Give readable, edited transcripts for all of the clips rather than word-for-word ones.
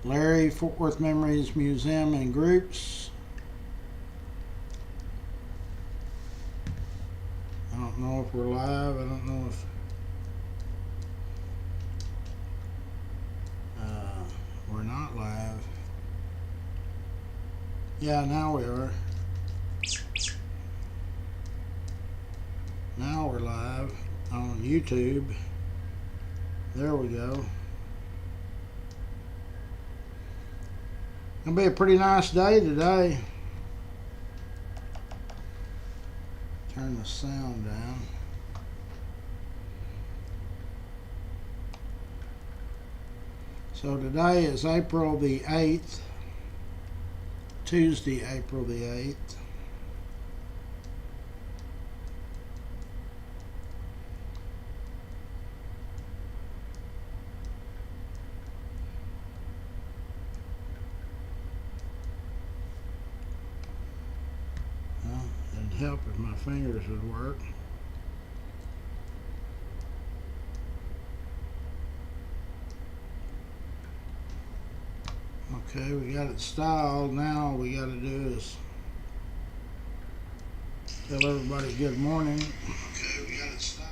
Larry, Fort Worth Memories Museum and Groups. I don't know if we're live. I don't know if we're not live. Yeah, now we are. Now we're live on YouTube. There we go. It'll be a pretty nice day today. Turn the sound down. So today is April the 8th. Tuesday, April the 8th. Well, it'd help if my fingers would work. Okay, we got it styled. Now all we got to do is tell everybody good morning. Okay, we got it styled.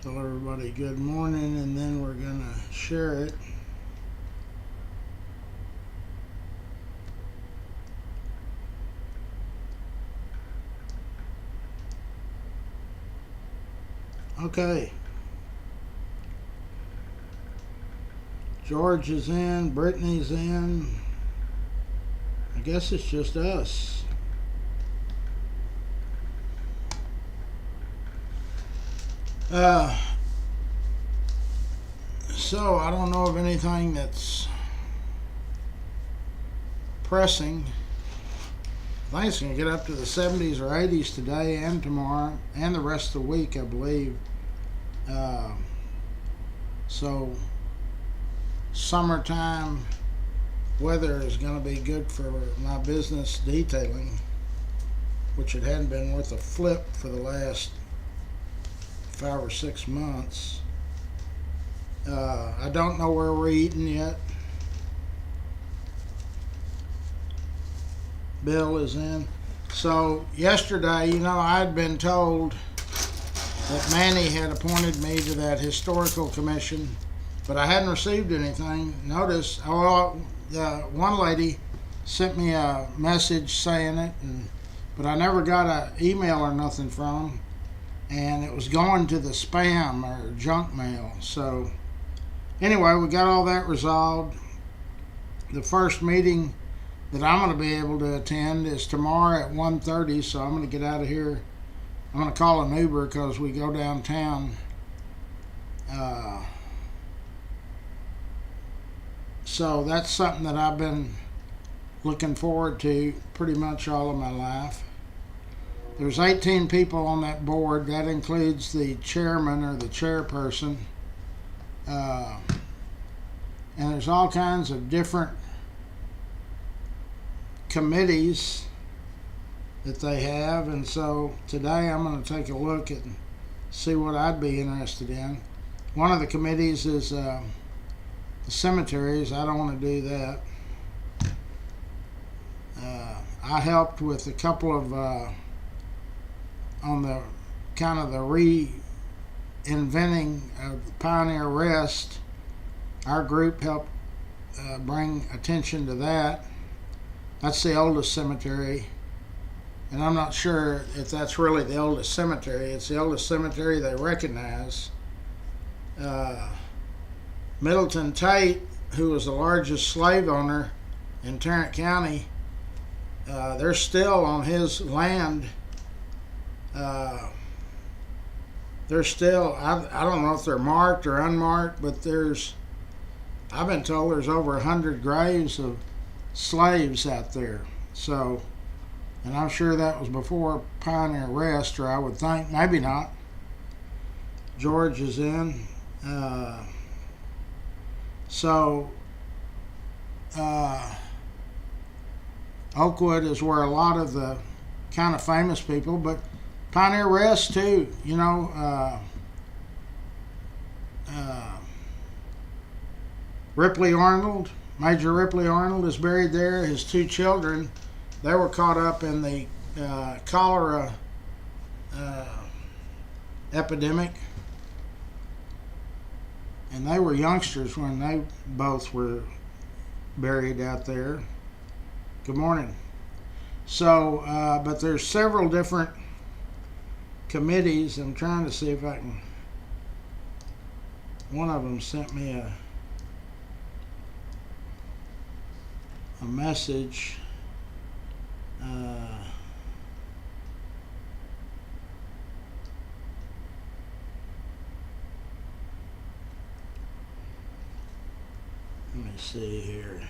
Tell everybody good morning, and then we're gonna share it. Okay. George is in, Brittany's in. I guess it's just us. So I don't know of anything that's pressing. I think it's going to get up to the 70s or 80s today and tomorrow and the rest of the week, I believe. So summertime weather is going to be good for my business detailing, which it hadn't been worth a flip for the last 5 or 6 months. I don't know where we're eating yet. Bill is in. So yesterday, I'd been told that Manny had appointed me to that historical commission, but I hadn't received anything. Notice, one lady sent me a message saying it, but I never got an email or nothing from them, and it was going to the spam or junk mail. So anyway, we got all that resolved. The first meeting that I'm going to be able to attend is tomorrow at 1:30, so I'm going to get out of here. I'm going to call an Uber because we go downtown. So that's something that I've been looking forward to pretty much all of my life. There's 18 people on that board. That includes the chairman or the chairperson. And there's all kinds of different committees that they have, and so today I'm going to take a look and see what I'd be interested in. One of the committees is the cemeteries. I don't want to do that. I helped with a couple of on the kind of the reinventing of Pioneer Rest. Our group helped bring attention to that. That's the oldest cemetery, and I'm not sure if that's really the oldest cemetery. It's the oldest cemetery they recognize. Middleton Tate, who was the largest slave owner in Tarrant County, they're still on his land. They're still, I don't know if they're marked or unmarked, but I've been told there's over 100 graves of slaves out there. So, and I'm sure that was before Pioneer Rest, or I would think, maybe not. George is in. Oakwood is where a lot of the kind of famous people, but Pioneer Rest too. Ripley Arnold, Major Ripley Arnold is buried there. His two children, they were caught up in the cholera epidemic, and they were youngsters when they both were buried out there. Good morning. So, but there's several different committees. I'm trying to see if I can. One of them sent me a message. Let me see here.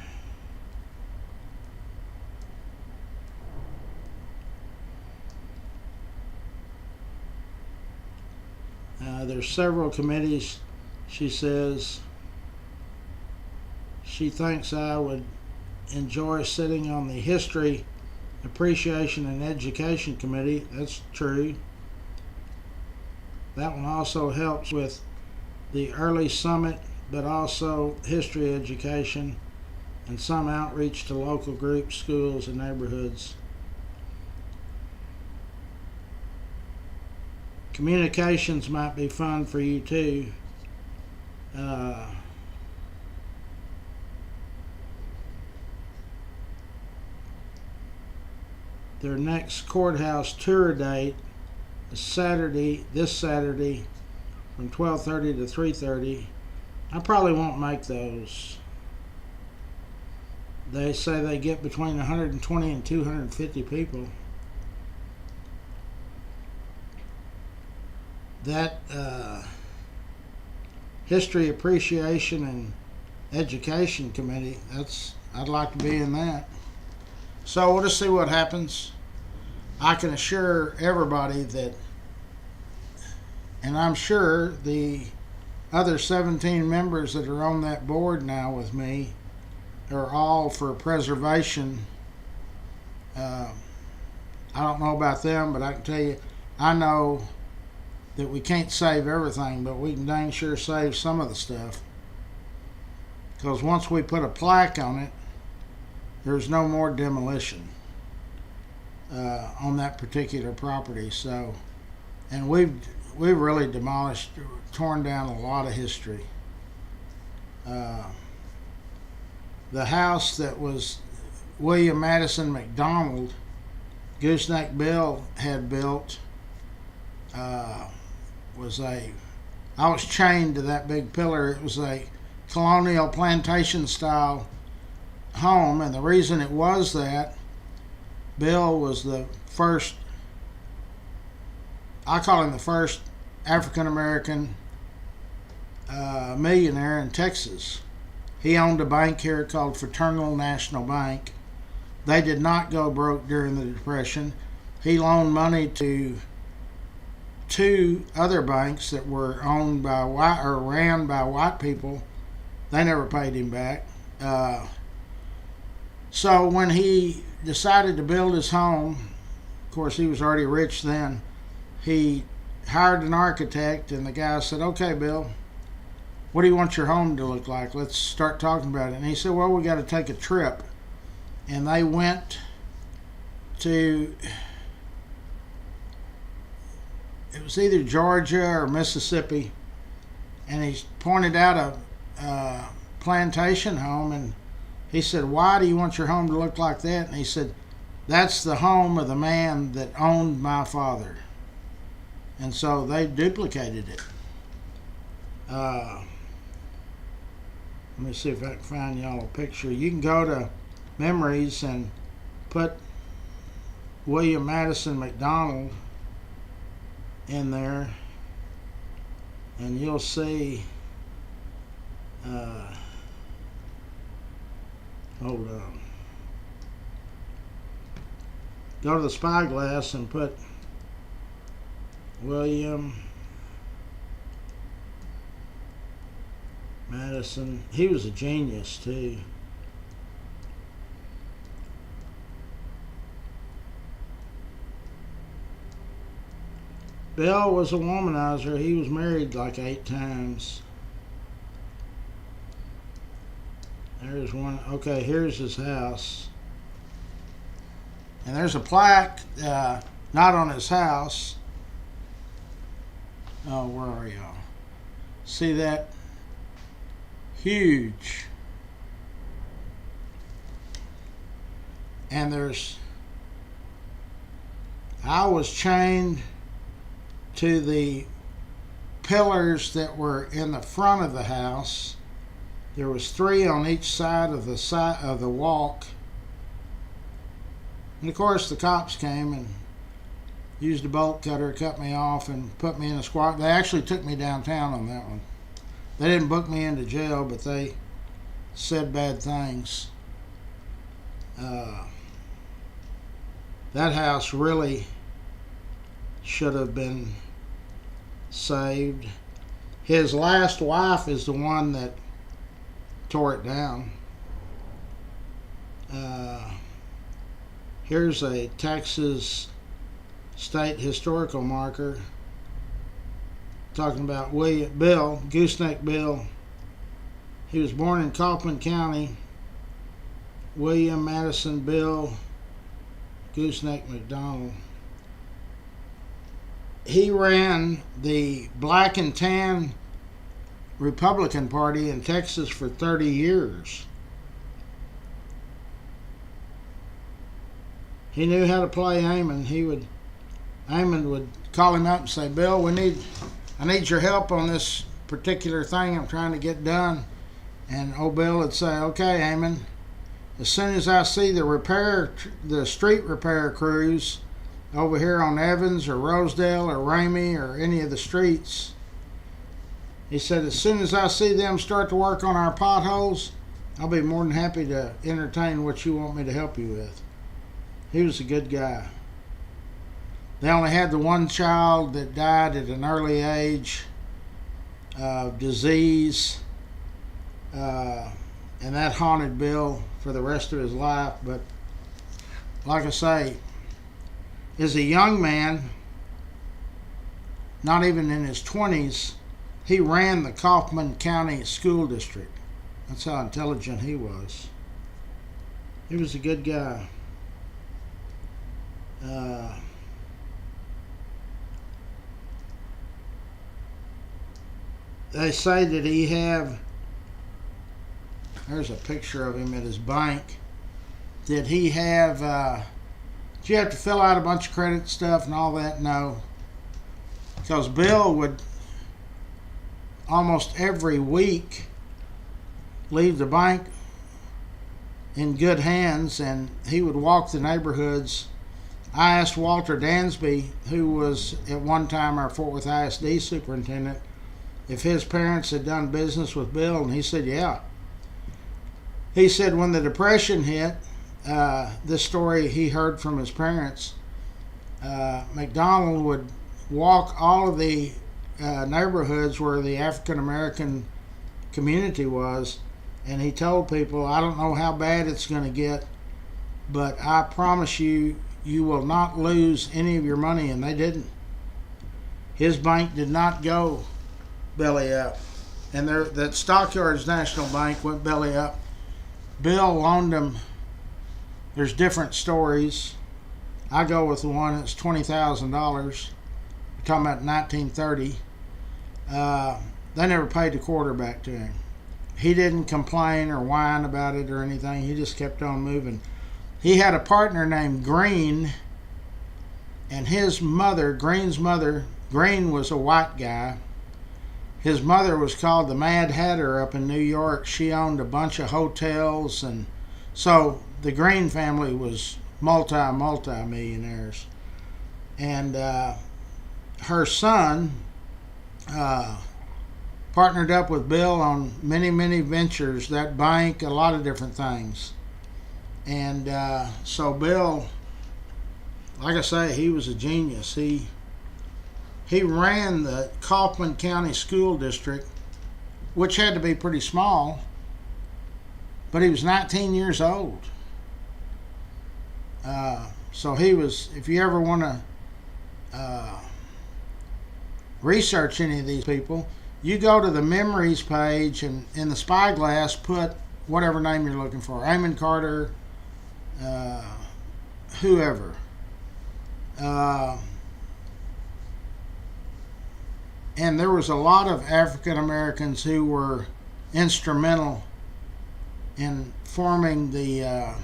There's several committees. She says she thinks I would enjoy sitting on the History, Appreciation, and Education Committee. That's true. That one also helps with the early summit, but also history education and some outreach to local groups, schools, and neighborhoods. Communications might be fun for you too. Their next courthouse tour date is this Saturday from 12:30 to 3:30. I probably won't make those. They say they get between 120 and 250 people. That History Appreciation and Education Committee, I'd like to be in that. So we'll just see what happens. I can assure everybody that, and I'm sure the other 17 members that are on that board now with me are all for preservation. I don't know about them, but I can tell you, I know that we can't save everything, but we can dang sure save some of the stuff. Because once we put a plaque on it, there's no more demolition on that particular property. So, and we've really demolished, torn down a lot of history. The house that was William Madison McDonald, Gooseneck Bill had built, I was chained to that big pillar. It was a colonial plantation style home, and the reason it was that, Bill was the first, I call him the first African American millionaire in Texas. He owned a bank here called Fraternal National Bank. They did not go broke during the Depression. He loaned money to two other banks that were owned by white or ran by white people. They never paid him back. So when he decided to build his home, of course he was already rich then, he hired an architect, and the guy said, "Okay, Bill, what do you want your home to look like? Let's start talking about it." And he said, "Well, we got to take a trip." And they went to, it was either Georgia or Mississippi, and he pointed out a plantation home, and he said, "Why do you want your home to look like that?" And he said, "That's the home of the man that owned my father." And so they duplicated it. Let me see if I can find y'all a picture. You can go to Memories and put William Madison McDonald in there, and you'll see. Hold on. Go to the Spyglass and put William Madison. He was a genius too. Bill was a womanizer. He was married like 8 times. There's one. Okay, here's his house. And there's a plaque, not on his house. Oh, where are y'all? See that? Huge. And I was chained to the pillars that were in the front of the house. There was 3 on each side of the walk. And of course the cops came and used a bolt cutter, cut me off, and put me in a squad. They actually took me downtown on that one. They didn't book me into jail, but they said bad things. That house really should have been saved. His last wife is the one that tore it down. Here's a Texas state historical marker talking about Gooseneck Bill. He was born in Kaufman County. William Madison Bill Gooseneck McDonald. He ran the Black and Tan Republican Party in Texas for 30 years. He knew how to play Amon. Amon would call him up and say, "Bill, I need your help on this particular thing I'm trying to get done." And old Bill would say, "Okay, Amon, as soon as I see the street repair crews over here on Evans or Rosedale or Ramey or any of the streets," he said, "as soon as I see them start to work on our potholes, I'll be more than happy to entertain what you want me to help you with." He was a good guy. They only had the one child that died at an early age of disease, and that haunted Bill for the rest of his life. But like I say, as a young man, not even in his 20s, he ran the Kaufman County School District. That's how intelligent he was. He was a good guy. They say that there's a picture of him at his bank. Did you have to fill out a bunch of credit stuff and all that? No. Because Bill would almost every week leave the bank in good hands, and he would walk the neighborhoods. I asked Walter Dansby, who was at one time our Fort Worth ISD superintendent, if his parents had done business with Bill, and he said, yeah. He said when the Depression hit, this story he heard from his parents, McDonald would walk all of the neighborhoods where the African American community was, and he told people, "I don't know how bad it's going to get, but I promise you, you will not lose any of your money." And they didn't. His bank did not go belly up, and that Stockyards National Bank went belly up. Bill loaned them. There's different stories. I go with the one that's $20,000. We're talking about 1930. They never paid the quarterback to him. He didn't complain or whine about it or anything. He just kept on moving. He had a partner named Green, and his mother, Green's mother, Green was a white guy. His mother was called the Mad Hatter up in New York. She owned a bunch of hotels, and so the Green family was multi-millionaires. And her son partnered up with Bill on many ventures, that bank, a lot of different things. And so Bill, like I say, he was a genius. He ran the Kaufman County School District, which had to be pretty small, but he was 19 years old. So he was, if you ever want to research any of these people. You go to the memories page and in the spyglass put whatever name you're looking for, Amon Carter, whoever. And there was a lot of African Americans who were instrumental in forming the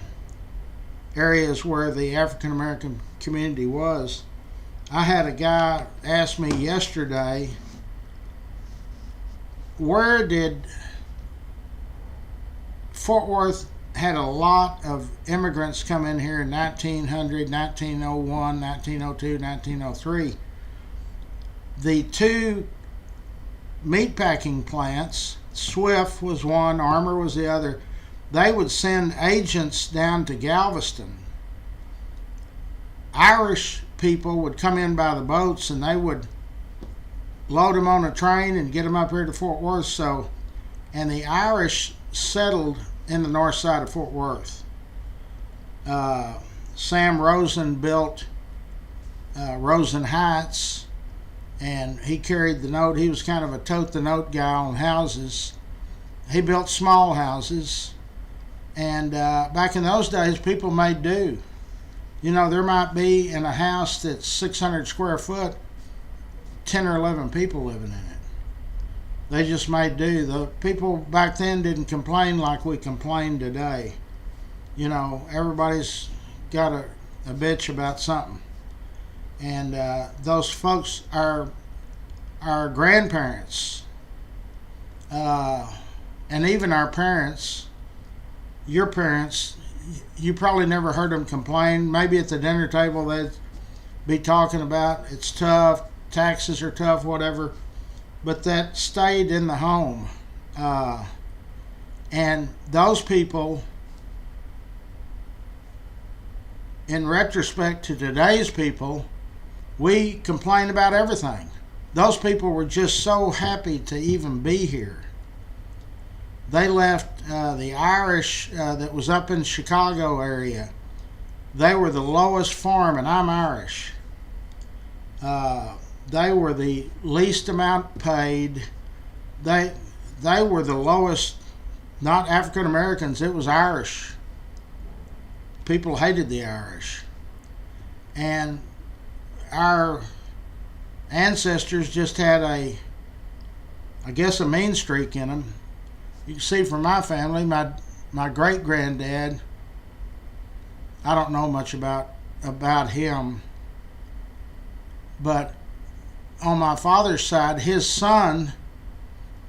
areas where the African American community was. I had a guy ask me yesterday, where did Fort Worth had a lot of immigrants come in here in 1900, 1901, 1902, 1903. The two meatpacking plants, Swift was one, Armour was the other, they would send agents down to Galveston. Irish people would come in by the boats and they would load them on a train and get them up here to Fort Worth. And the Irish settled in the north side of Fort Worth. Sam Rosen built Rosen Heights, and he carried the note. He was kind of a tote the note guy on houses. He built small houses, and back in those days, people made do. You know, there might be in a house that's 600 square foot, 10 or 11 people living in it. They just made do. The people back then didn't complain like we complain today. You know, everybody's got a bitch about something. And those folks, our grandparents, and even our parents, your parents, you probably never heard them complain. Maybe at the dinner table they'd be talking about it's tough, taxes are tough, whatever. But that stayed in the home. And those people, in retrospect to today's people, we complain about everything. Those people were just so happy to even be here. They left the Irish that was up in Chicago area. They were the lowest form, and I'm Irish. They were the least amount paid. They were the lowest, not African Americans, it was Irish. People hated the Irish. And our ancestors just had a mean streak in them. You can see from my family, my great-granddad, I don't know much about him, but on my father's side, his son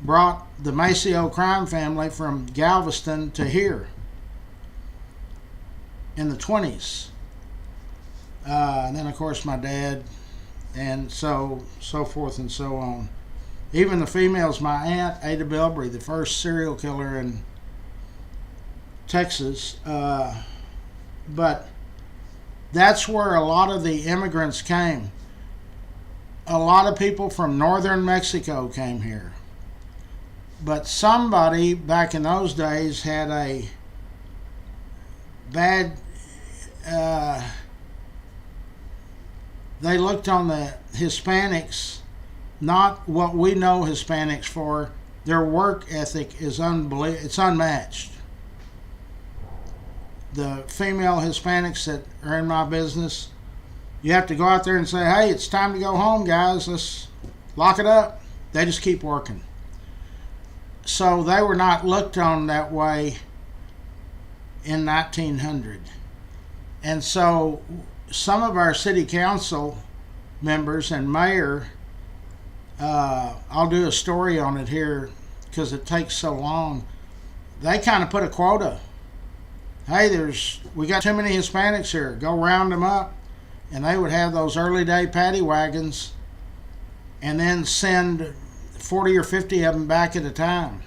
brought the Maceo crime family from Galveston to here in the 20s. And then, of course, my dad, and so forth and so on. Even the females, my aunt, Ada Bilbrey, the first serial killer in Texas. But that's where a lot of the immigrants came. A lot of people from northern Mexico came here. But somebody back in those days had a bad... they looked on the Hispanics, not what we know Hispanics for. Their work ethic is it's unmatched. The female Hispanics that are in my business, you have to go out there and say, hey, it's time to go home, guys. Let's lock it up. They just keep working. So they were not looked on that way in 1900. And so some of our city council members and mayor, I'll do a story on it here because it takes so long. They kind of put a quota. Hey, we got too many Hispanics here. Go round them up. And they would have those early day paddy wagons and then send 40 or 50 of them back at a time.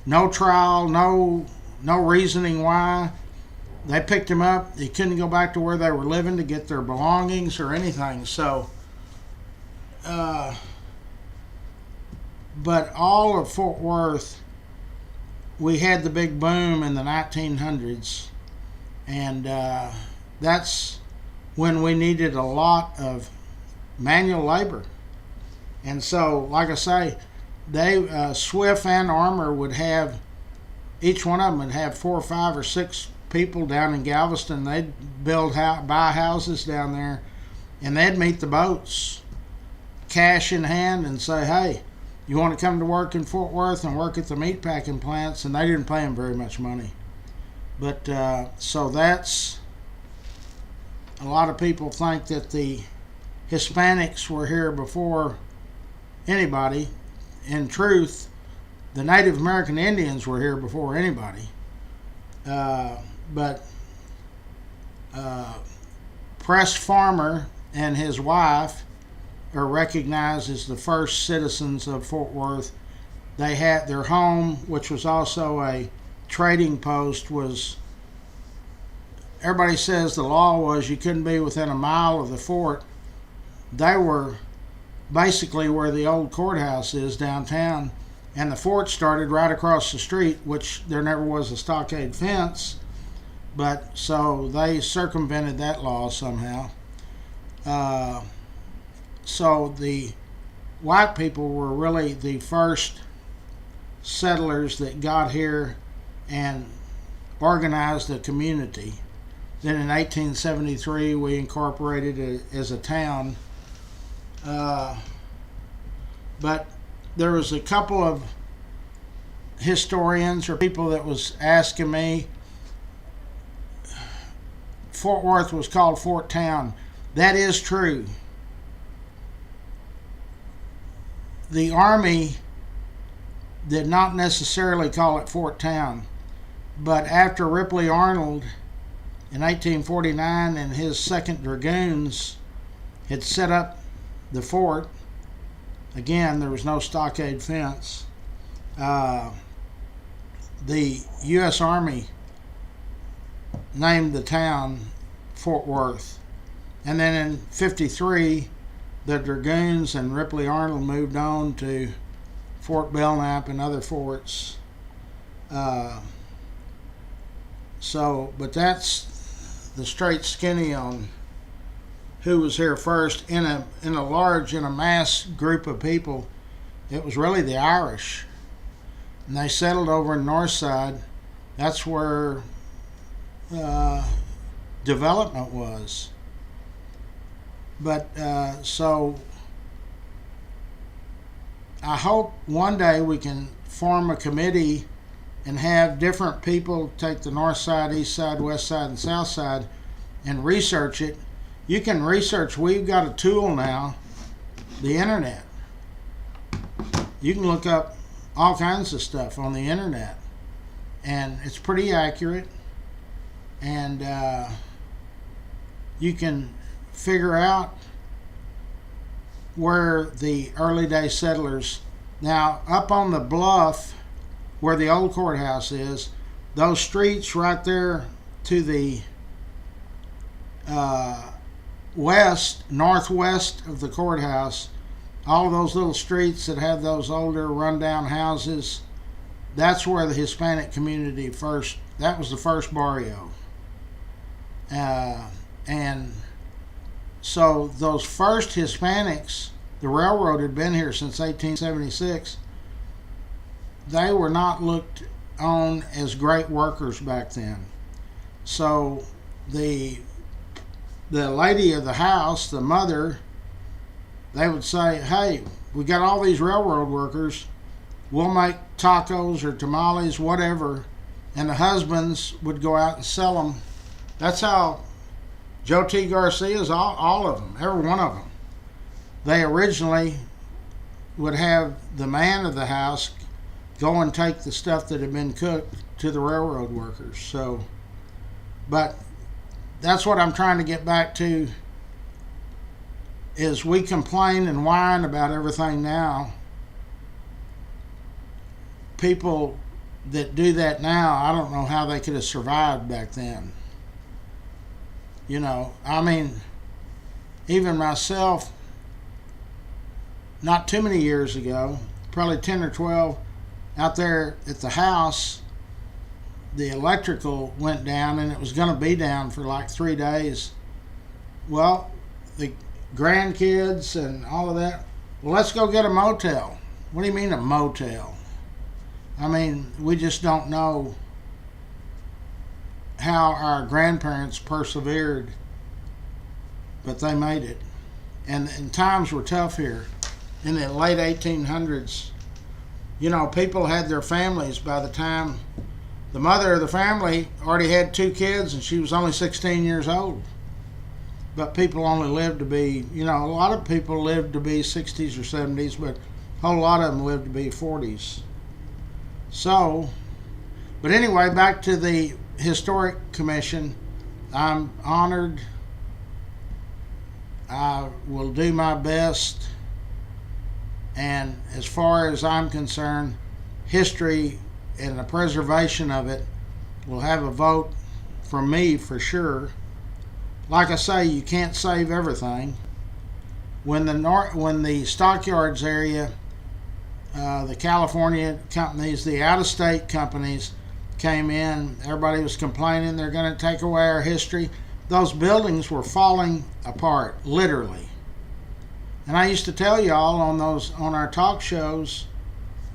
No trial, no reasoning why. They picked them up. They couldn't go back to where they were living to get their belongings or anything. So, but all of Fort Worth, we had the big boom in the 1900s. And that's when we needed a lot of manual labor. And so, like I say, they Swift and Armour would have, each one of them would have 4 or 5 or 6 people down in Galveston. They'd buy houses down there, and they'd meet the boats, cash in hand, and say, "Hey, you want to come to work in Fort Worth and work at the meat packing plants?" And they didn't pay them very much money. But so that's, a lot of people think that the Hispanics were here before anybody. In truth, the Native American Indians were here before anybody. But Press Farmer and his wife are recognized as the first citizens of Fort Worth. They had their home, which was also a trading post, was, everybody says the law was you couldn't be within a mile of the fort. They were basically where the old courthouse is downtown, and the fort started right across the street, which there never was a stockade fence, but so they circumvented that law somehow. So the white people were really the first settlers that got here and organized a community. Then in 1873 we incorporated it as a town. But there was a couple of historians or people that was asking me, Fort Worth was called Fort Town. That is true. The Army did not necessarily call it Fort Town, but after Ripley Arnold in 1849 and his 2nd Dragoons had set up the fort, again, there was no stockade fence. The U.S. Army named the town Fort Worth. And then in 53, the Dragoons and Ripley Arnold moved on to Fort Belknap and other forts. But that's the straight skinny on who was here first. In a mass group of people, it was really the Irish, and they settled over in the north side. That's where development was. But so I hope one day we can form a committee and have different people take the north side, east side, west side, and south side and research it. You can research. We've got a tool now, the internet. You can look up all kinds of stuff on the internet, and it's pretty accurate, and you can figure out where the early day settlers. Now, up on the bluff where the old courthouse is, those streets right there to the northwest of the courthouse, all of those little streets that have those older rundown houses, that's where the Hispanic community that was the first barrio. And so those first Hispanics, the railroad had been here since 1876. They were not looked on as great workers back then. So the lady of the house, the mother, they would say, "Hey, we got all these railroad workers. We'll make tacos or tamales, whatever." And the husbands would go out and sell them. That's how Joe T. Garcia's, all of them, every one of them. They originally would have the man of the house go and take the stuff that had been cooked to the railroad workers. So, but that's what I'm trying to get back to, is we complain and whine about everything now. People that do that now, I don't know how they could have survived back then. I mean, even myself, not too many years ago, probably 10 or 12, out there at the house, the electrical went down, and it was going to be down for like 3 days. Well, the grandkids and all of that, Well, let's go get a motel. What do you mean a motel? I mean, we just don't know how our grandparents persevered, but they made it. And times were tough here. In the late 1800s, people had their families by the time the mother of the family already had 2 kids and she was only 16 years old. But people only lived to be, a lot of people lived to be 60s or 70s, but a whole lot of them lived to be 40s. So, but anyway, back to the Historic Commission. I'm honored. I will do my best. And as far as I'm concerned, history and the preservation of it will have a vote from me for sure. Like I say, you can't save everything. When the stockyards area, the California companies, the out-of-state companies came in, everybody was complaining they're going to take away our history. Those buildings were falling apart, literally. And I used to tell y'all on our talk shows,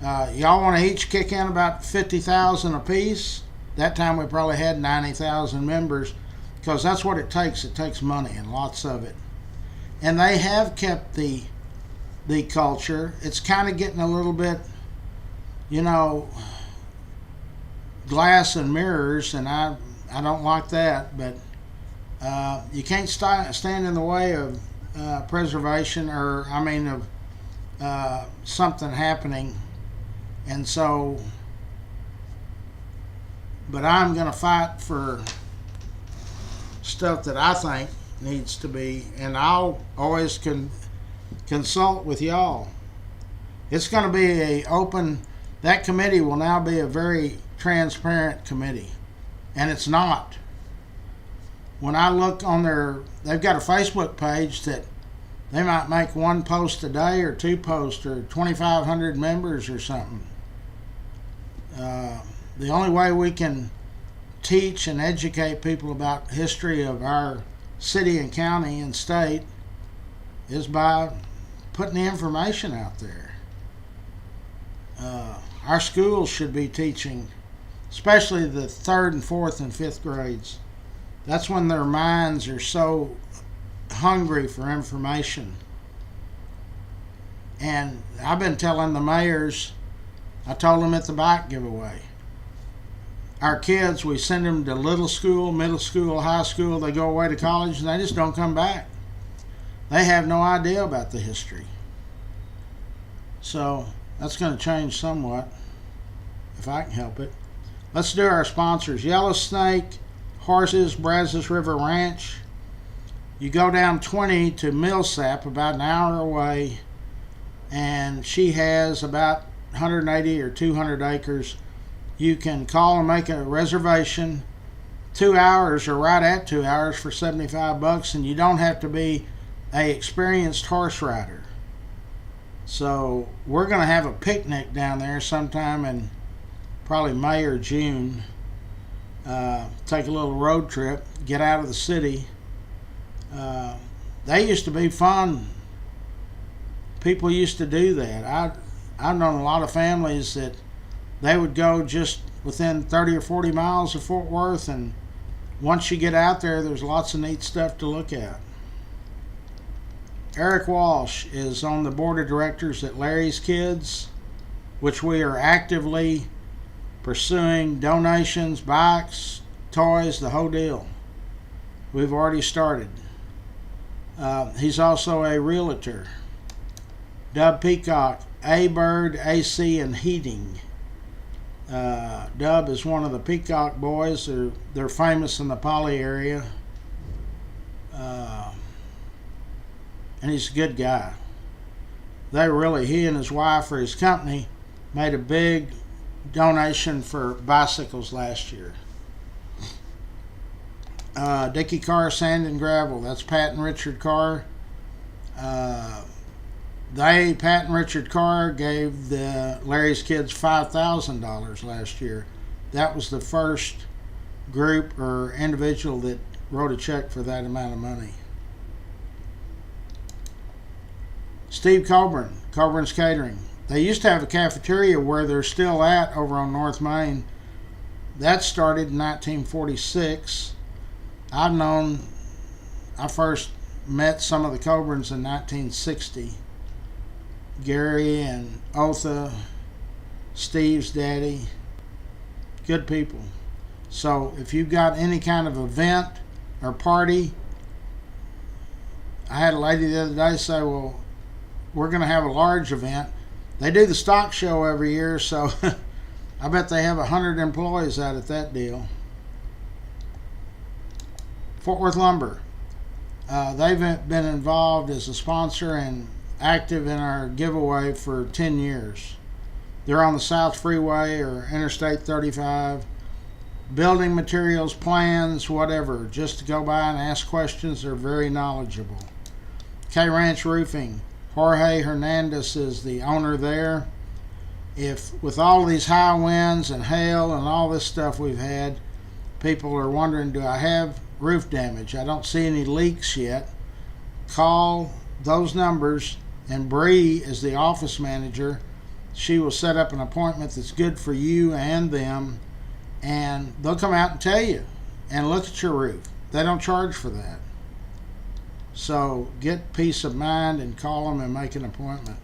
y'all want to each kick in about 50,000 apiece. That time we probably had 90,000 members, because that's what it takes. It takes money, and lots of it. And they have kept the culture. It's kind of getting a little bit, glass and mirrors, and I don't like that. But you can't stand in the way of preservation, of something happening. And so, but I'm going to fight for stuff that I think needs to be, and I'll always consult with y'all. It's going to be that committee will now be a very transparent committee, and it's not. When I look on they've got a Facebook page that they might make 1 post a day or 2 posts or 2,500 members or something. The only way we can teach and educate people about history of our city and county and state is by putting the information out there. Our schools should be teaching, especially the 3rd and 4th and 5th grades. That's when their minds are so hungry for information. And I've been telling the mayors, I told them at the bike giveaway, our kids, we send them to little school, middle school, high school, they go away to college, and they just don't come back. They have no idea about the history. So that's going to change somewhat, if I can help it. Let's do our sponsors. Yellow Snake Horses, Brazos River Ranch. You go down 20 to Millsap, about an hour away, and she has about 180 or 200 acres. You can call and make a reservation. 2 hours or right at 2 hours for $75, and you don't have to be an experienced horse rider. So we're going to have a picnic down there sometime in probably May or June. Take a little road trip, get out of the city. They used to be fun. People used to do that. I've known a lot of families that they would go just within 30 or 40 miles of Fort Worth, and once you get out there, there's lots of neat stuff to look at. Eric Walsh is on the board of directors at Larry's Kids, which we are actively pursuing donations, bikes, toys, the whole deal. We've already started. He's also a realtor. Dub Peacock, A-Bird, AC, and Heating. Dub is one of the Peacock boys. They're famous in the Poly area. And he's a good guy. He and his wife, or his company, made a big donation for bicycles last year. Dickie Carr Sand and Gravel. That's Pat and Richard Carr. Pat and Richard Carr gave the Larry's Kids $5,000 last year. That was the first group or individual that wrote a check for that amount of money. Steve Coburn, Coburn's Catering. They used to have a cafeteria where they're still at over on North Main. That started in 1946. I first met some of the Coburns in 1960. Gary and Otha, Steve's daddy, good people. So if you've got any kind of event or party, I had a lady the other day say, well, we're going to have a large event. They do the stock show every year, so I bet they have 100 employees out at that deal. Fort Worth Lumber. They've been involved as a sponsor and active in our giveaway for 10 years. They're on the South Freeway or Interstate 35. Building materials, plans, whatever. Just to go by and ask questions. They're very knowledgeable. K Ranch Roofing. Jorge Hernandez is the owner there. If with all these high winds and hail and all this stuff we've had, people are wondering, do I have roof damage? I don't see any leaks yet. Call those numbers, and Bree is the office manager. She will set up an appointment that's good for you and them, and they'll come out and tell you and look at your roof. They don't charge for that. So get peace of mind and call them and make an appointment.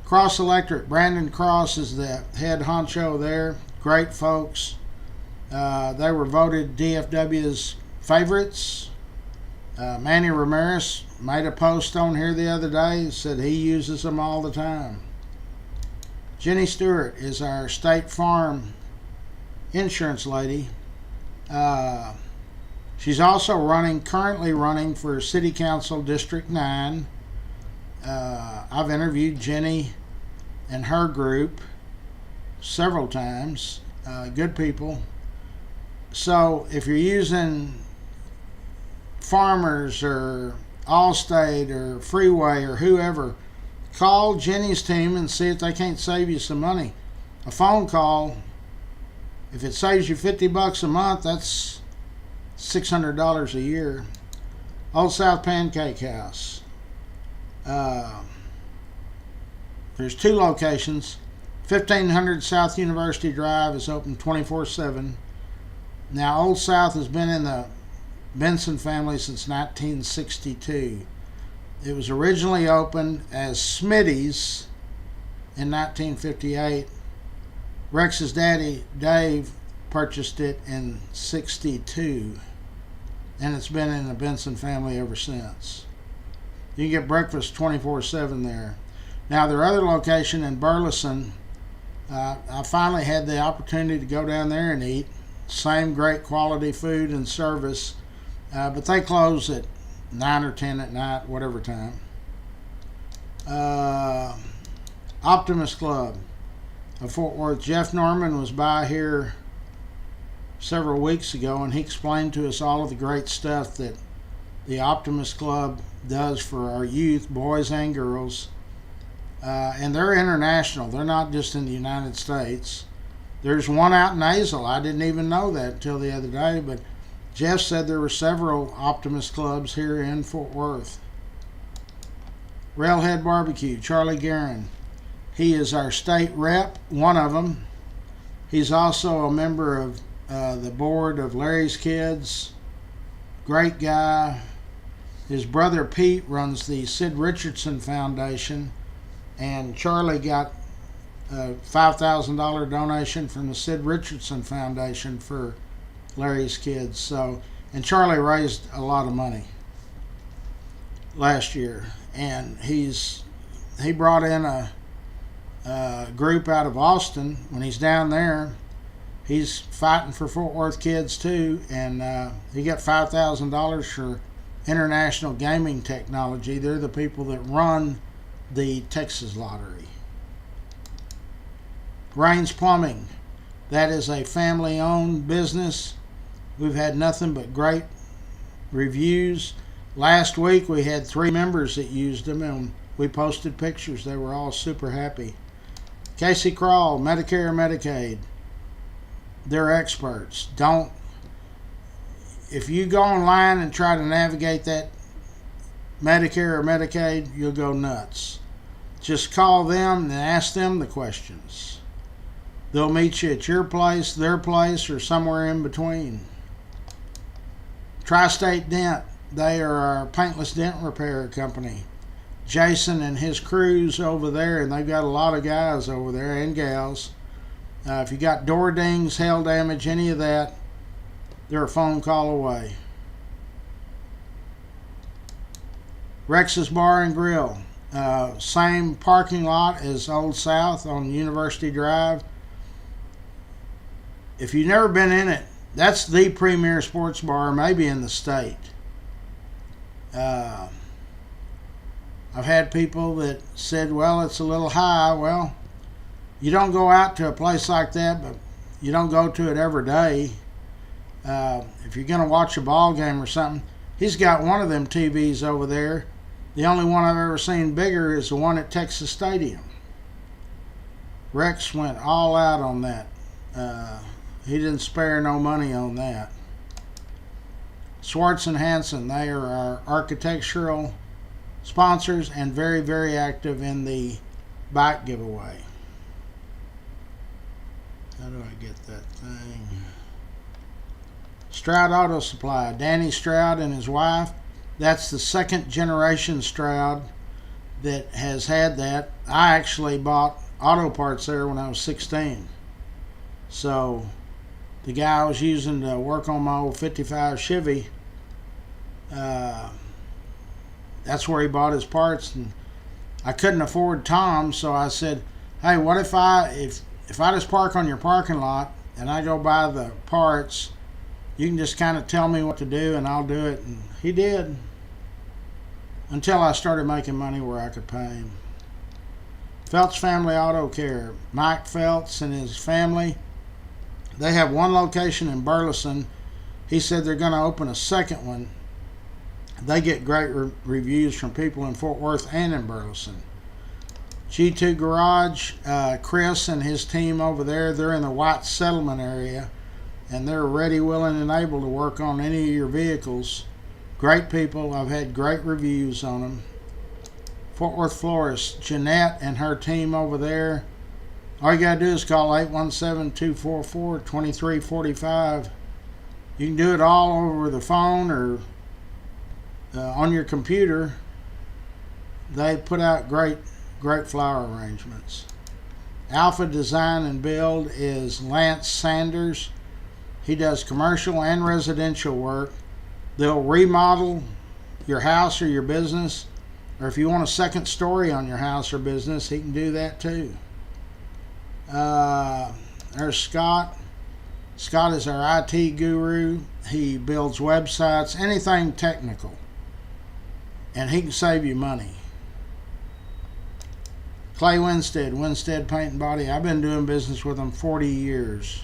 Cross Electric. Brandon Cross is the head honcho there. Great folks. They were voted DFW's favorites. Manny Ramirez made a post on here the other day. Said he uses them all the time. Jenny Stewart is our State Farm insurance lady. She's also currently running for City Council District 9. I've interviewed Jenny and her group several times. Good people. So if you're using Farmers or Allstate or Freeway or whoever, call Jenny's team and see if they can't save you some money. A phone call, if it saves you $50 a month, that's $600 a year. Old South Pancake House. There's 2 locations. 1500 South University Drive is open 24/7. Now, Old South has been in the Benson family since 1962. It was originally opened as Smitty's in 1958. Rex's daddy, Dave, purchased it in 62, and it's been in the Benson family ever since. You can get breakfast 24/7 there. Now, their other location in Burleson, I finally had the opportunity to go down there and eat. Same great quality food and service, but they close at 9 or 10 at night, whatever time. Optimist Club of Fort Worth. Jeff Norman was by here several weeks ago, and he explained to us all of the great stuff that the Optimist Club does for our youth, boys and girls. And they're international. They're not just in the United States. There's one out in Azle. I didn't even know that until the other day, but Jeff said there were several Optimist Clubs here in Fort Worth. Railhead Barbecue, Charlie Guerin. He is our state rep, one of them. He's also a member of the board of Larry's Kids. Great guy. His brother Pete runs the Sid Richardson Foundation, and Charlie got a $5,000 donation from the Sid Richardson Foundation for Larry's Kids. So, and Charlie raised a lot of money last year, and he brought in a group out of Austin. When he's down there, he's fighting for Fort Worth kids too, and he got $5,000 for International Gaming Technology. They're the people that run the Texas Lottery. Raines Plumbing, that is a family-owned business. We've had nothing but great reviews. Last week we had 3 members that used them, and we posted pictures. They were all super happy. Casey Crawl, Medicare, Medicaid. They're experts. If you go online and try to navigate that Medicare or Medicaid, you'll go nuts. Just call them and ask them the questions. They'll meet you at your place, their place, or somewhere in between. Tri-State Dent, they are our paintless dent repair company. Jason and his crews over there, and they've got a lot of guys over there and gals. If you got door dings, hail damage, any of that, they're a phone call away. Rex's Bar and Grill, same parking lot as Old South on University Drive. If you've never been in it, that's the premier sports bar maybe in the state. I've had people that said, well, it's a little high. Well, you don't go out to a place like that, but you don't go to it every day. If you're going to watch a ball game or something, he's got one of them TVs over there. The only one I've ever seen bigger is the one at Texas Stadium. Rex went all out on that. He didn't spare no money on that. Swartz and Hanson, they are our architectural sponsors and very, very active in the bike giveaway. How do I get that thing? Stroud Auto Supply, Danny Stroud and his wife. That's the second generation Stroud that has had that. I actually bought auto parts there when I was 16. So the guy I was using to work on my old 55 Chevy, that's where he bought his parts, and I couldn't afford Tom, so I said, hey, what if I just park on your parking lot and I go buy the parts, you can just kind of tell me what to do and I'll do it. And he did, until I started making money where I could pay him. Feltz Family Auto Care, Mike Feltz and his family, they have one location in Burleson. He said they're going to open a second one. They get great reviews from people in Fort Worth and in Burleson. G2 Garage, Chris and his team over there, they're in the White Settlement area, and they're ready, willing, and able to work on any of your vehicles. Great people. I've had great reviews on them. Fort Worth Florist, Jeanette and her team over there. All you got to do is call 817-244-2345. You can do it all over the phone or on your computer. They put out great flower arrangements. Alpha Design and Build is Lance Sanders. He does commercial and residential work. They'll remodel your house or your business, or if you want a second story on your house or business, he can do that too. There's Scott. Scott is our IT guru. He builds websites, anything technical, and he can save you money. Clay Winstead, Winstead Paint and Body. I've been doing business with them 40 years.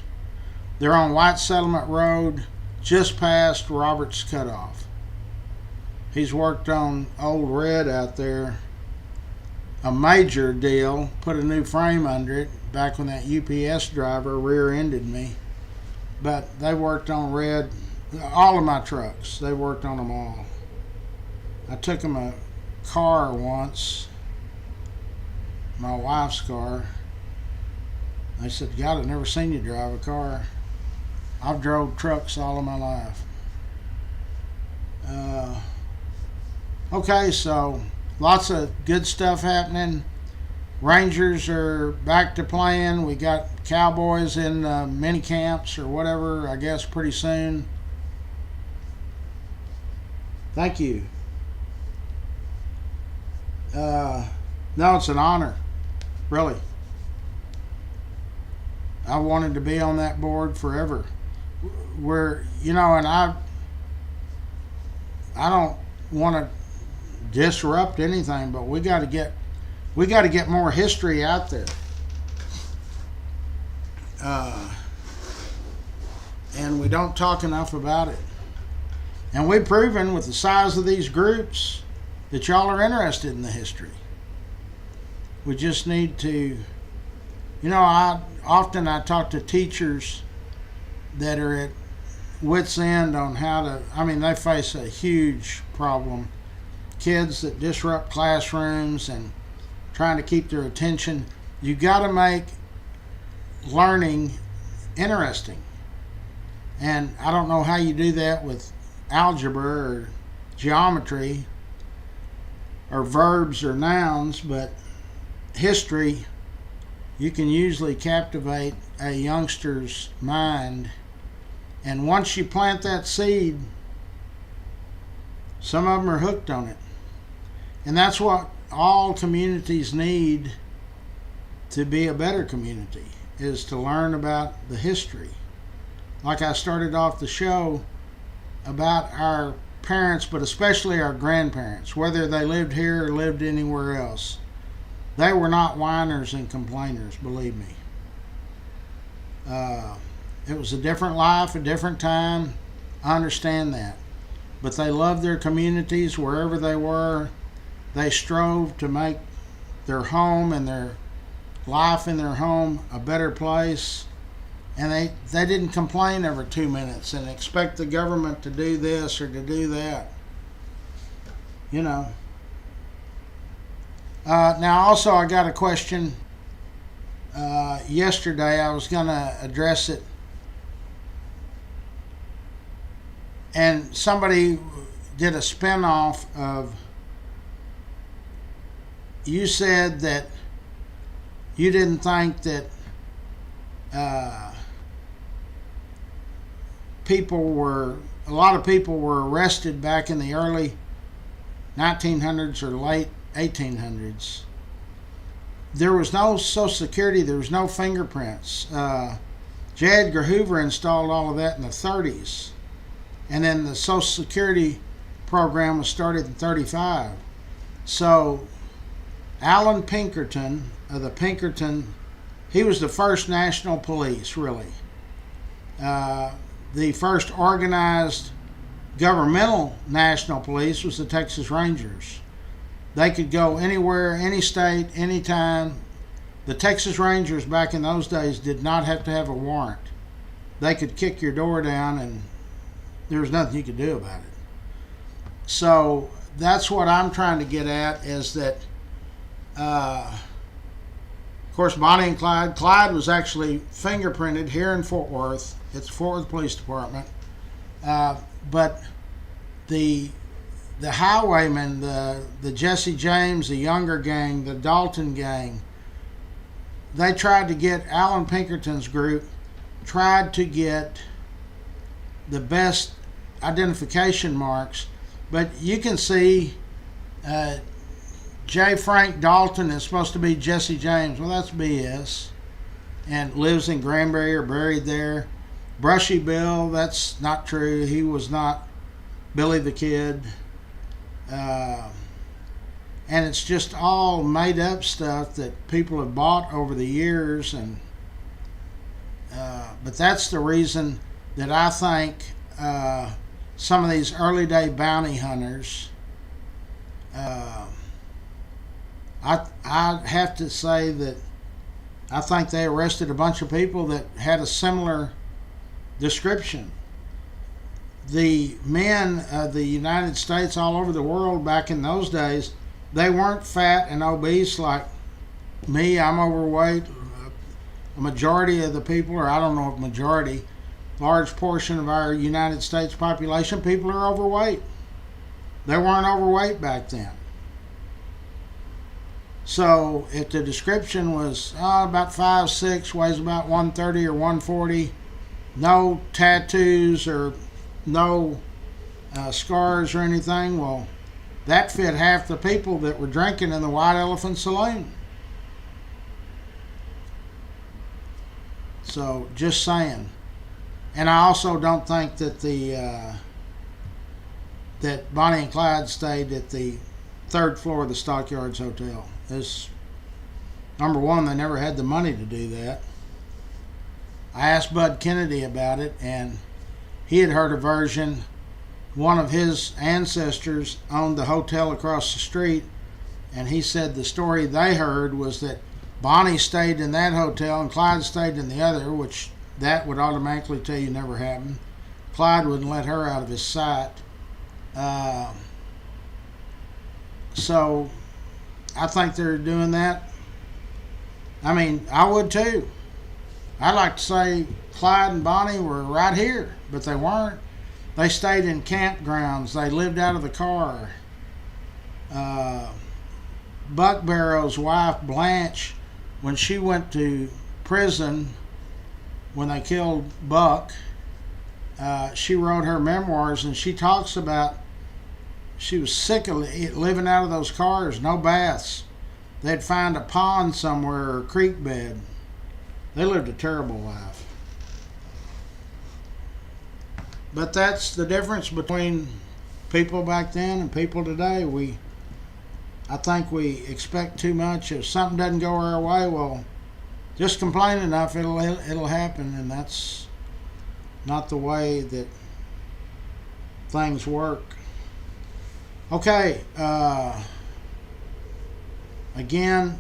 They're on White Settlement Road, just past Roberts Cutoff. He's worked on Old Red out there, a major deal, put a new frame under it back when that UPS driver rear-ended me. But they worked on Red, all of my trucks. They worked on them all. I took them a car once, my wife's car. They said, God, I've never seen you drive a car. I've drove trucks all of my life. Okay, so lots of good stuff happening. Rangers are back to playing. We got Cowboys in mini camps or whatever, I guess, pretty soon. Thank you. No, it's an honor, really. I wanted to be on that board forever. And I don't want to disrupt anything, but we got to get more history out there. And we don't talk enough about it. And we've proven with the size of these groups that y'all are interested in the history. We just need to, I talk to teachers that are at wit's end on how to, they face a huge problem. kids that disrupt classrooms and trying to keep their attention. You got to make learning interesting. And I don't know how you do that with algebra or geometry or verbs or nouns, but history, you can usually captivate a youngster's mind. And once you plant that seed, some of them are hooked on it. And that's what all communities need to be a better community, is to learn about the history. Like I started off the show about our parents, but especially our grandparents, whether they lived here or lived anywhere else. They were not whiners and complainers, believe me. It was a different life, a different time. I understand that. But they loved their communities wherever they were. They strove to make their home and their life in their home a better place. And they didn't complain every 2 minutes and expect the government to do this or to do that. You know. Now also I got a question. Yesterday I was going to address it. And somebody did a spin-off of, you said that you didn't think that a lot of people were arrested back in the early 1900s or late 1800s. There was no Social Security, there was no fingerprints. J. Edgar Hoover installed all of that in the 30s. And then the Social Security program was started in 35. So Allan Pinkerton of the Pinkerton, he was the first national police, really. The first organized governmental national police was the Texas Rangers. They could go anywhere, any state, anytime. The Texas Rangers back in those days did not have to have a warrant. They could kick your door down and there was nothing you could do about it. So that's what I'm trying to get at, is that, of course, Bonnie and Clyde. Clyde was actually fingerprinted here in Fort Worth. It's the Fort Worth Police Department. But the highwaymen, the Jesse James, the Younger gang, the Dalton gang, they tried to get, Allan Pinkerton's group tried to get the best identification marks. But you can see J. Frank Dalton is supposed to be Jesse James. Well, that's BS. And lives in Granbury or buried there. Brushy Bill, that's not true. He was not Billy the Kid. And it's just all made up stuff that people have bought over the years. And but that's the reason that I think some of these early day bounty hunters, I have to say that I think they arrested a bunch of people that had a similar description. The men of the United States all over the world back in those days, they weren't fat and obese like me. I'm overweight. A majority of the people, or I don't know if majority, large portion of our United States population, people are overweight. They weren't overweight back then. So if the description was about 5'6", weighs about 130 or 140, no tattoos or no scars or anything, well, that fit half the people that were drinking in the White Elephant Saloon. So just saying. And I also don't think that that Bonnie and Clyde stayed at the 3rd floor of the Stockyards Hotel. Number one, they never had the money to do that. I asked Bud Kennedy about it, and he had heard a version. One of his ancestors owned the hotel across the street, and he said the story they heard was that Bonnie stayed in that hotel and Clyde stayed in the other, which that would automatically tell you never happened. Clyde wouldn't let her out of his sight. So I think they're doing that. I mean, I would too. I'd like to say Clyde and Bonnie were right here, but they weren't. They stayed in campgrounds. They lived out of the car. Buck Barrow's wife, Blanche, when she went to prison when they killed Buck, she wrote her memoirs, and she talks about she was sick of living out of those cars, no baths. They'd find a pond somewhere or a creek bed. They lived a terrible life. But that's the difference between people back then and people today. I think we expect too much. If something doesn't go our way, well, just complain enough, it'll happen, and that's not the way that things work. Okay, again,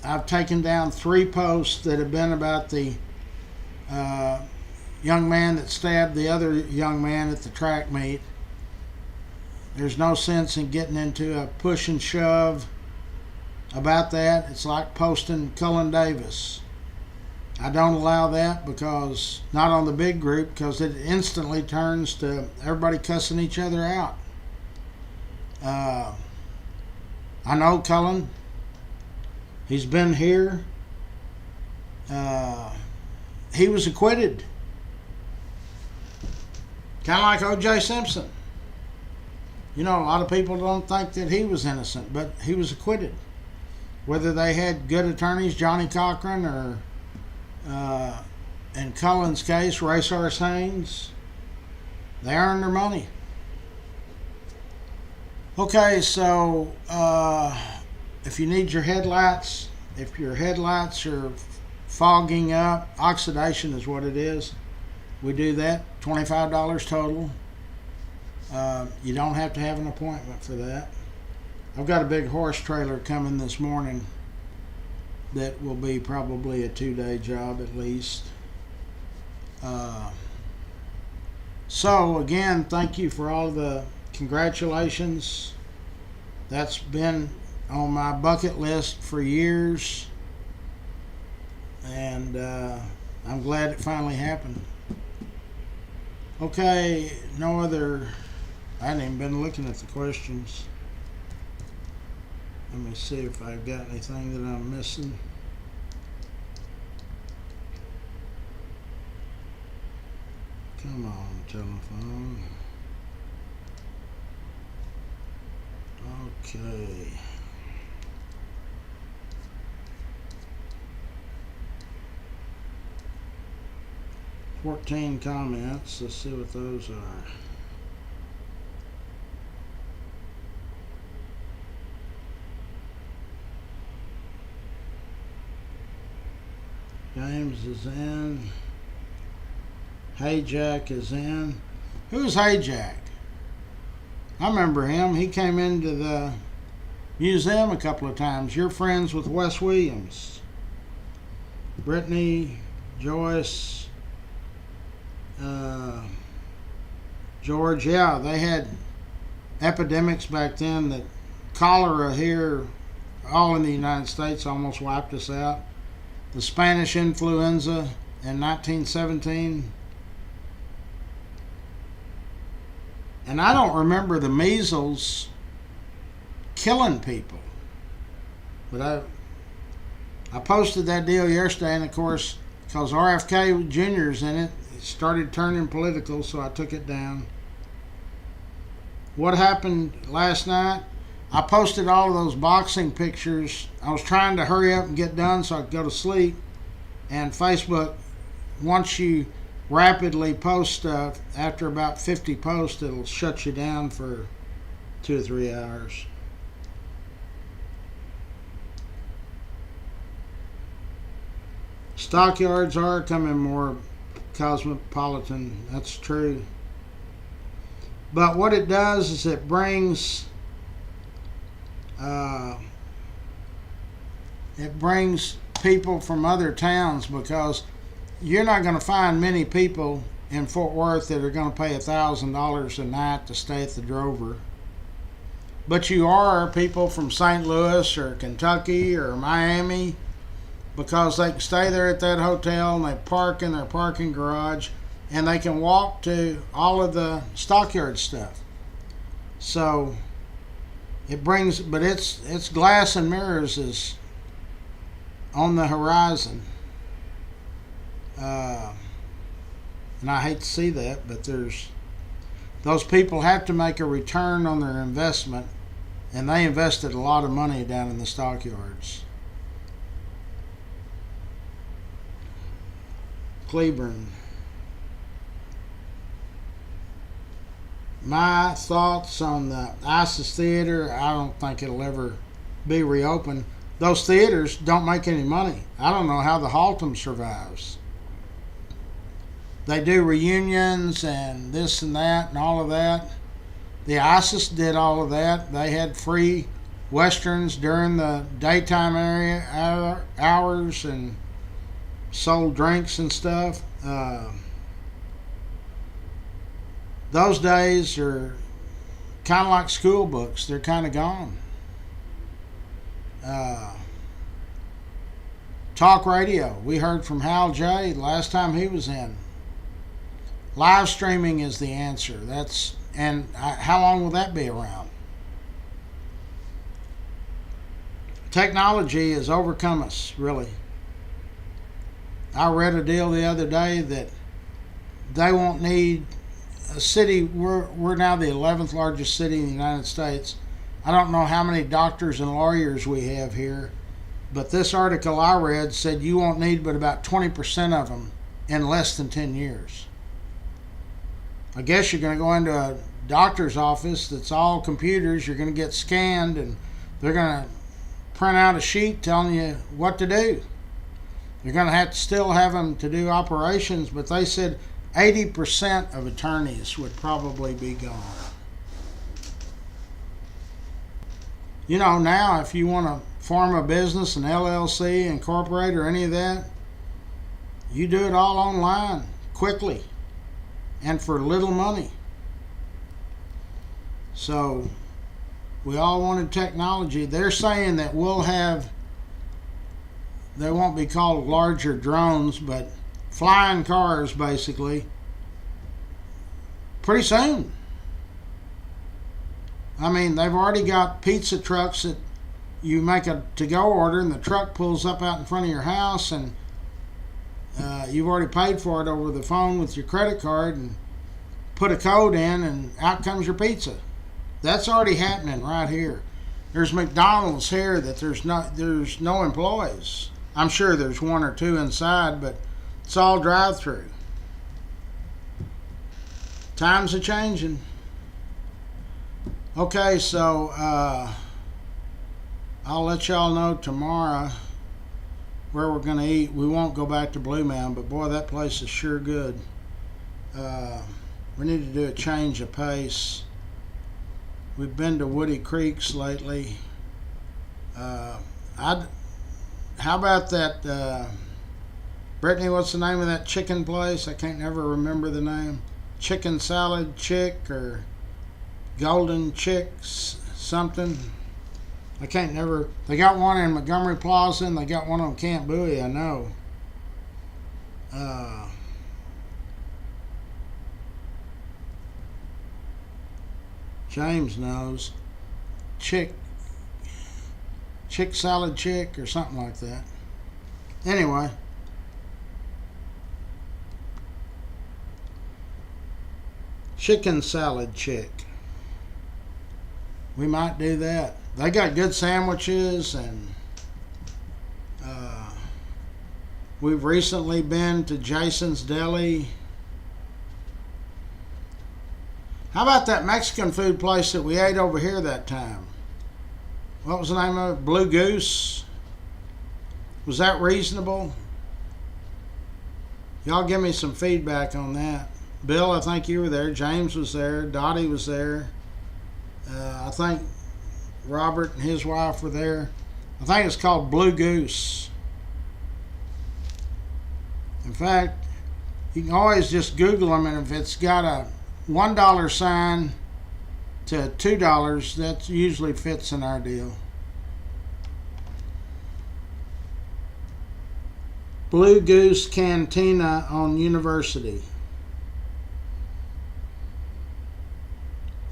I've taken down 3 posts that have been about the young man that stabbed the other young man at the track meet. There's no sense in getting into a push and shove about that. It's like posting Cullen Davis. I don't allow that, because not on the big group, because it instantly turns to everybody cussing each other out. I know Cullen. He's been here. He was acquitted. Kind of like O.J. Simpson. You know, a lot of people don't think that he was innocent, but he was acquitted. Whether they had good attorneys, Johnny Cochran, or in Cullen's case, Racehorse Haynes, they earned their money. Okay, so if you need your headlights, if your headlights are fogging up, oxidation is what it is. We do that, $25 total. You don't have to have an appointment for that. I've got a big horse trailer coming this morning that will be probably a 2-day job at least. So again, thank you for all the congratulations. That's been on my bucket list for years, and I'm glad it finally happened. Okay, no other. I hadn't even been looking at the questions. Let me see if I've got anything that I'm missing. Come on, telephone. Okay. $14 comments. Let's see what those are. James is in. Hey Jack is in. Who's Hey Jack? I remember him. He came into the museum a couple of times. You're friends with Wes Williams. Brittany, Joyce, George. Yeah, they had epidemics back then. That cholera here, all in the United States, almost wiped us out. The Spanish influenza in 1917. And I don't remember the measles killing people. But I posted that deal yesterday, and of course, because RFK Jr.'s in it, it started turning political, so I took it down. What happened last night? I posted all of those boxing pictures. I was trying to hurry up and get done so I could go to sleep. And Facebook, once you rapidly post stuff, after about 50 posts, it'll shut you down for 2 or 3 hours. Stockyards are becoming more cosmopolitan. That's true. But what it does is it brings people from other towns, because you're not going to find many people in Fort Worth that are going to pay $1,000 a night to stay at the Drover. but you are people from St. Louis or Kentucky or Miami, because they can stay there at that hotel and they park in their parking garage and they can walk to all of the stockyard stuff. So it brings, but it's glass and mirrors is on the horizon. And I hate to see that, but those people have to make a return on their investment, and they invested a lot of money down in the stockyards. Cleburne. My thoughts on the Isis Theater, I don't think it'll ever be reopened. Those theaters don't make any money. I don't know how the Haltom survives. They do reunions and this and that and all of that. The Isis did all of that. They had free westerns during the daytime hours and sold drinks and stuff. Those days are kind of like school books. They're kind of gone. Talk radio. We heard from Hal J. last time he was in. Live streaming is the answer. How long will that be around? Technology has overcome us, really. I read a deal the other day that they won't need a city. We're now the 11th largest city in the United States. I don't know how many doctors and lawyers we have here, but this article I read said you won't need but about 20% of them in less than 10 years. I guess you're going to go into a doctor's office that's all computers. You're going to get scanned, and they're going to print out a sheet telling you what to do. You're going to have to still have them to do operations, but they said 80% of attorneys would probably be gone. You know, now if you want to form a business, an LLC, incorporate, or any of that, you do it all online, quickly, and for little money. So we all wanted technology. They're saying that they won't be called larger drones, but flying cars basically pretty soon. I mean, they've already got pizza trucks that you make a to-go order and the truck pulls up out in front of your house, and you've already paid for it over the phone with your credit card and put a code in, and out comes your pizza. That's already happening right here. There's McDonald's here that there's no employees. I'm sure there's one or two inside, but it's all drive-through. Times are changing. Okay, so I'll let y'all know tomorrow where we're going to eat. We won't go back to Blue Mound, but boy, that place is sure good. We need to do a change of pace. We've been to Woody Creeks lately. How about that, Brittany, what's the name of that chicken place? I can't never remember the name. Chicken Salad Chick or Golden Chicks something. I can't never. They got one in Montgomery Plaza and they got one on Camp Bowie, I know. James knows. Chick Salad Chick or something like that. Anyway. Chicken Salad Chick. We might do that. They got good sandwiches, and we've recently been to Jason's Deli. How about that Mexican food place that we ate over here that time? What was the name of it? Blue Goose? Was that reasonable? Y'all give me some feedback on that. Bill, I think you were there. James was there. Dottie was there. I think Robert and his wife were there. I think it's called Blue Goose. In fact, you can always just Google them, and if it's got a $1 sign to $2. That usually fits in our deal. Blue Goose Cantina on University.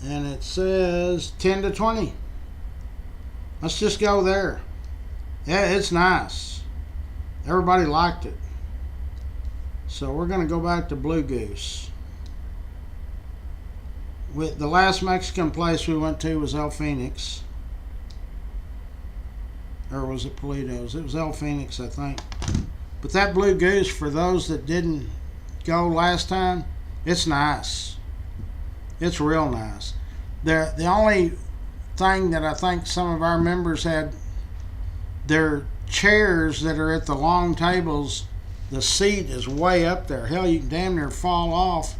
And it says 10 to 20. Let's just go there. Yeah, it's nice. Everybody liked it. So we're going to go back to Blue Goose. The last Mexican place we went to was El Phoenix. Or was it Politos? It was El Phoenix, I think. But that Blue Goose, for those that didn't go last time, it's nice. It's real nice. The only thing that I think some of our members had, their chairs that are at the long tables, the seat is way up there. Hell, you can damn near fall off.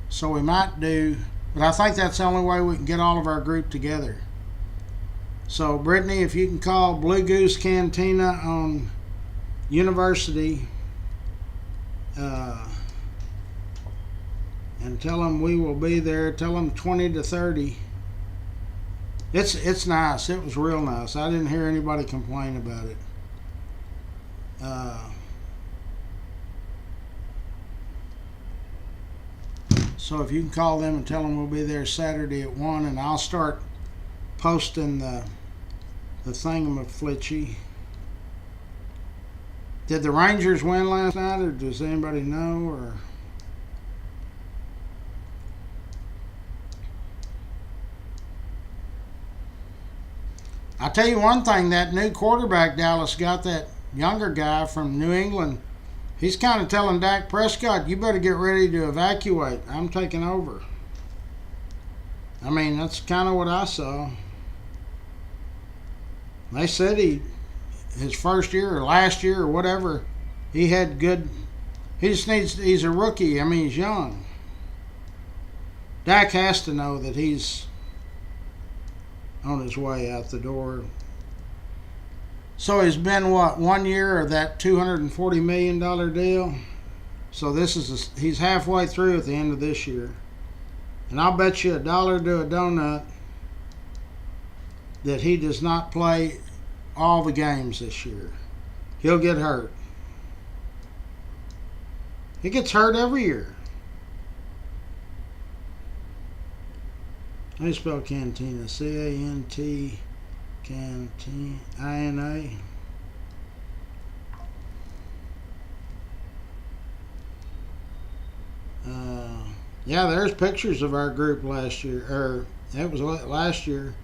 So we might do, but I think that's the only way we can get all of our group together. So Brittany, if you can call Blue Goose Cantina on University and tell them we will be there. Tell them 20 to 30. It's nice. It was real nice. I didn't hear anybody complain about it. So if you can call them and tell them we'll be there Saturday at 1, and I'll start posting the thingamaflitchy. Did the Rangers win last night, or does anybody know? Or I'll tell you one thing, that new quarterback Dallas got, that younger guy from New England, he's kind of telling Dak Prescott, you better get ready to evacuate. I'm taking over. I mean, that's kind of what I saw. They said his first year or last year or whatever, he had good, he's a rookie. I mean, he's young. Dak has to know that he's on his way out the door. So he's been, what, 1 year of that $240 million deal? So he's halfway through at the end of this year. And I'll bet you $1 to a donut that he does not play all the games this year. He'll get hurt. He gets hurt every year. How do you spell cantina? C-A-N-T, cantina, I-N-A. Yeah, there's pictures of our group last year, or it was last year.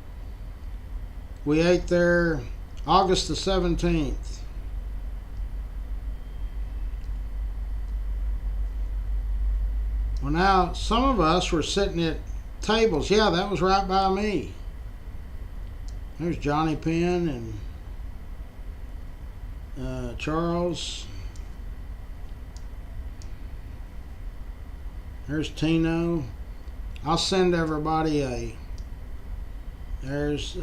We ate there August the 17th. Well, now, some of us were sitting at tables. Yeah, that was right by me. There's Johnny Penn and Charles. There's Tino. I'll send everybody there's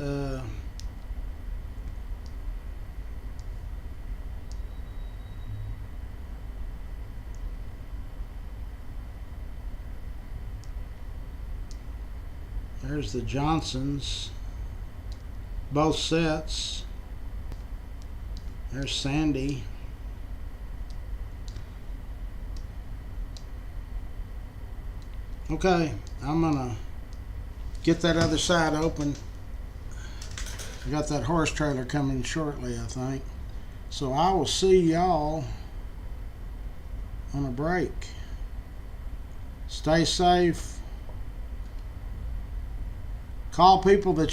there's the Johnsons, both sets. There's Sandy. Okay, I'm gonna get that other side open. I got that horse trailer coming shortly, I think. So I will see y'all on a break. Stay safe. Call people that